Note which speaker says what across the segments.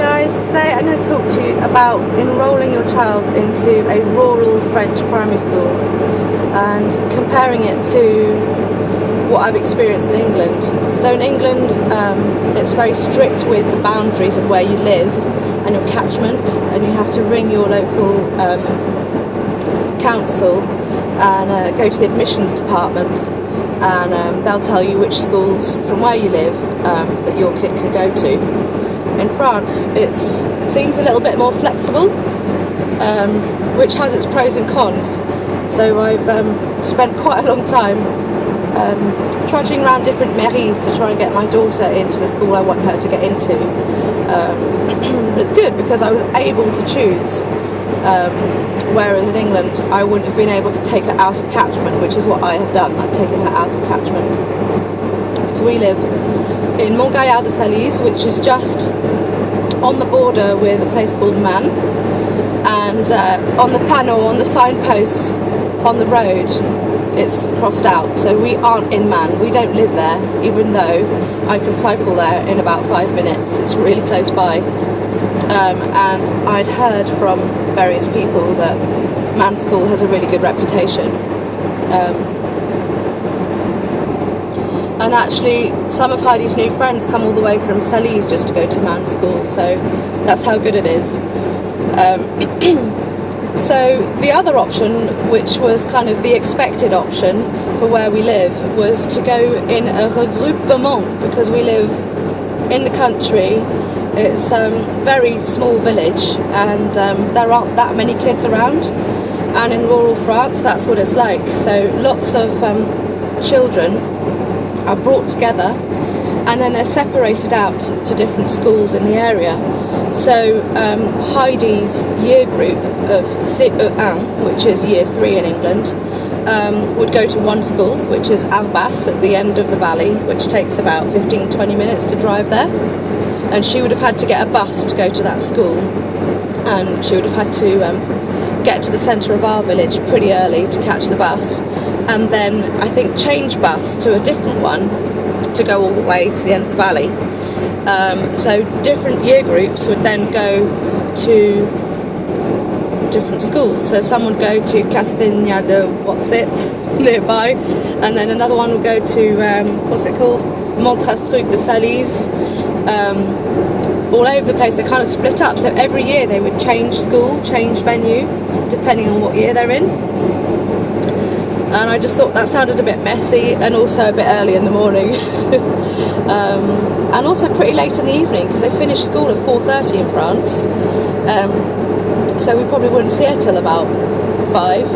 Speaker 1: guys, today I'm going to talk to you about enrolling your child into a rural French primary school and comparing it to what I've experienced in England. So in England it's very strict with the boundaries of where you live and your catchment, and you have to ring your local council and go to the admissions department, and they'll tell you which schools from where you live that your kid can go to. In France it seems a little bit more flexible, which has its pros and cons. So I've spent quite a long time trudging around different mairies to try and get my daughter into the school I want her to get into. It's good because I was able to choose, whereas in England I wouldn't have been able to take her out of catchment, which is what I have done. I've taken her out of catchment because we live in Montgaillard-de-Salise, which is just on the border with a place called Man, and on the panel, on the signposts on the road, it's crossed out, so we aren't in Man. We don't live there, even though I can cycle there in about 5 minutes. It's really close by, and I'd heard from various people that Man School has a really good reputation. And actually some of Heidi's new friends come all the way from Salise just to go to Man School, so that's how good it is. So the other option, which was kind of the expected option for where we live, was to go in a regroupement, because we live in the country. It's a very small village, and there aren't that many kids around, and in rural France that's what it's like. So lots of children are brought together and then they're separated out to different schools in the area. So Heidi's year group of CE1, which is year 3 in England, would go to one school, which is Arbas at the end of the valley, which takes about 15-20 minutes to drive there, and she would have had to get a bus to go to that school, and she would have had to get to the centre of our village pretty early to catch the bus, and then I think change bus to a different one to go all the way to the end of the valley. So different year groups would then go to different schools. So some would go to Castagna de nearby, and then another one would go to what's it called, Montrastruc de Salise. All over the place. They kind of split up, so every year they would change school, change venue, depending on what year they're in. And I just thought that sounded a bit messy, and also a bit early in the morning. And also pretty late in the evening, because they finish school at 4:30 in France. So we probably wouldn't see her till about 5.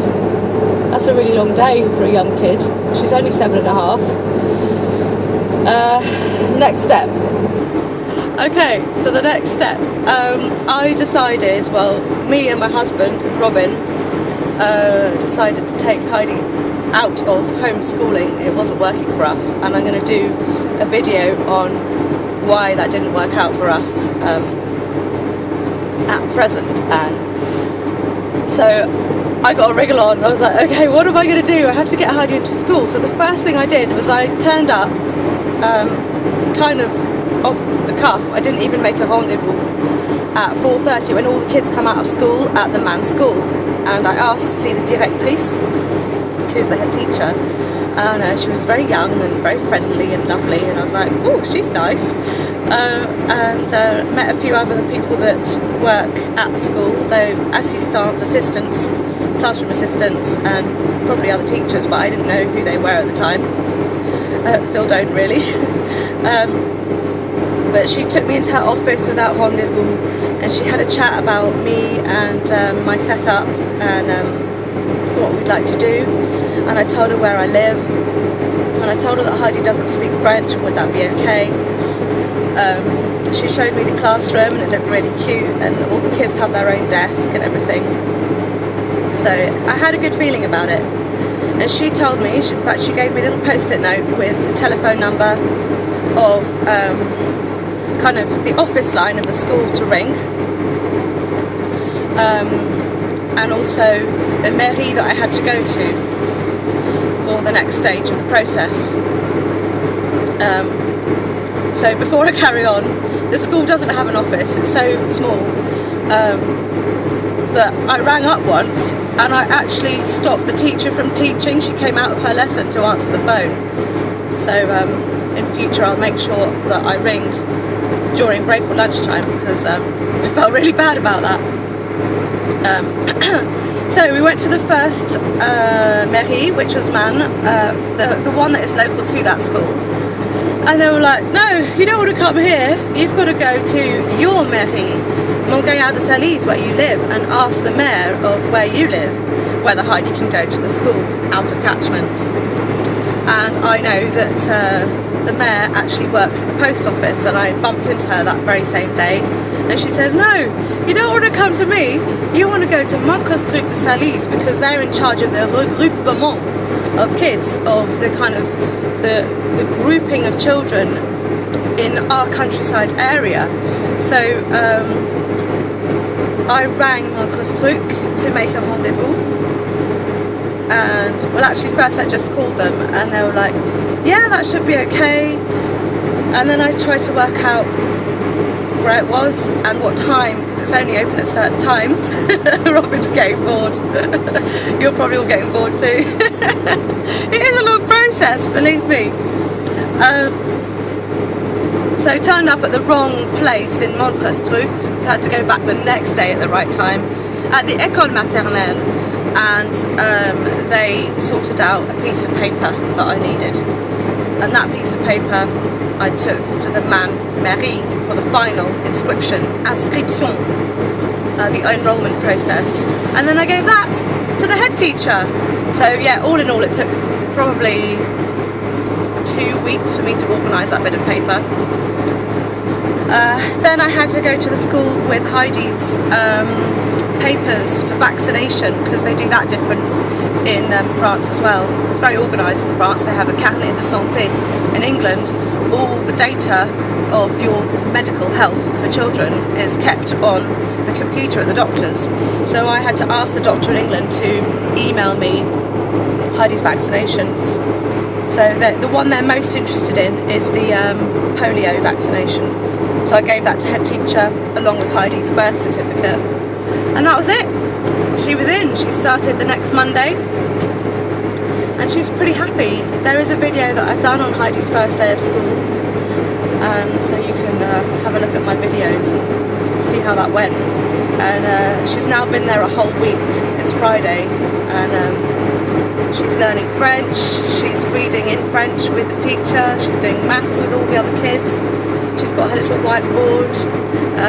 Speaker 1: That's a really long day for a young kid. She's only 7.5. Next step. Okay, so the next step, I decided, well, me and my husband, Robin, decided to take Heidi out of homeschooling. It wasn't working for us, and I'm going to do a video on why that didn't work out for us at present. And so I got a wriggle on. I was like, okay, what am I going to do? I have to get Heidi into school. So the first thing I did was I turned up kind of off the cuff. I didn't even make a rendezvous at 4:30 when all the kids come out of school at the Man School, and I asked to see the directrice, who's the head teacher, and she was very young and very friendly and lovely, and I was like, oh, she's nice, and met a few other people that work at the school, though assistants, classroom assistants, and probably other teachers, but I didn't know who they were at the time. Still don't really. But she took me into her office without rendezvous, and she had a chat about me and my setup and what we'd like to do, and I told her where I live, and I told her that Heidi doesn't speak French, and would that be okay. She showed me the classroom, and it looked really cute, and all the kids have their own desk and everything, so I had a good feeling about it. And she told me, in fact she gave me a little post-it note with the telephone number of kind of the office line of the school to ring, and also the mairie that I had to go to for the next stage of the process. So before I carry on, the school doesn't have an office, it's so small that I rang up once and I actually stopped the teacher from teaching. She came out of her lesson to answer the phone. So in future I'll make sure that I ring during break or lunchtime, because I felt really bad about that. So we went to the first mairie, which was Man, the one that is local to that school. And they were like, no, you don't want to come here, you've got to go to your mairie, Montgaillard de Salise, where you live, and ask the mayor of where you live whether Heidi can go to the school out of Catchment. And I know that the mayor actually works at the post office, and I bumped into her that very same day, and she said, no, you don't want to come to me, you want to go to Montgaillard de Salise, because they're in charge of the regroupement of kids, of the kind of the grouping of children in our countryside area. So I rang Montgaillard to make a rendezvous, and well, actually first I just called them and they were like, yeah, that should be okay. And then I tried to work out where it was and what time, because it's only open at certain times. Robin's getting bored. You're probably all getting bored too. It is a long process, believe me. So I turned up at the wrong place in Montgaillard, so I had to go back the next day at the right time at the École Maternelle, and they sorted out a piece of paper that I needed, and that piece of paper I took to the mairie for the final inscription, the enrolment process, and then I gave that to the head teacher. So yeah, all in all it took probably 2 weeks for me to organise that bit of paper. Then I had to go to the school with Heidi's papers for vaccination, because they do that different in France as well. It's very organised in France. They have a carnet de santé. In England, all the data of your medical health for children is kept on the computer at the doctor's. So I had to ask the doctor in England to email me Heidi's vaccinations. So the one they're most interested in is the polio vaccination. So I gave that to head teacher along with Heidi's birth certificate. And that was it. She was in. She started the next Monday. And she's pretty happy. There is a video that I've done on Heidi's first day of school. And so you can have a look at my videos and see how that went. And she's now been there a whole week. It's Friday. And she's learning French. She's reading in French with the teacher. She's doing maths with all the other kids. She's got her little whiteboard.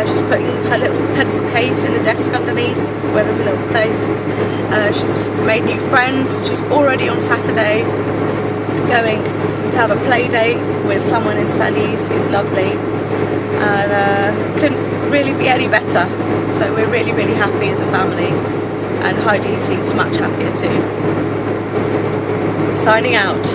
Speaker 1: She's putting her little pencil case in the desk underneath where there's a little place. She's made new friends. She's already on Saturday going to have a play date with someone in Salise who's lovely, and couldn't really be any better. So we're really, really happy as a family, and Heidi seems much happier too. Signing out.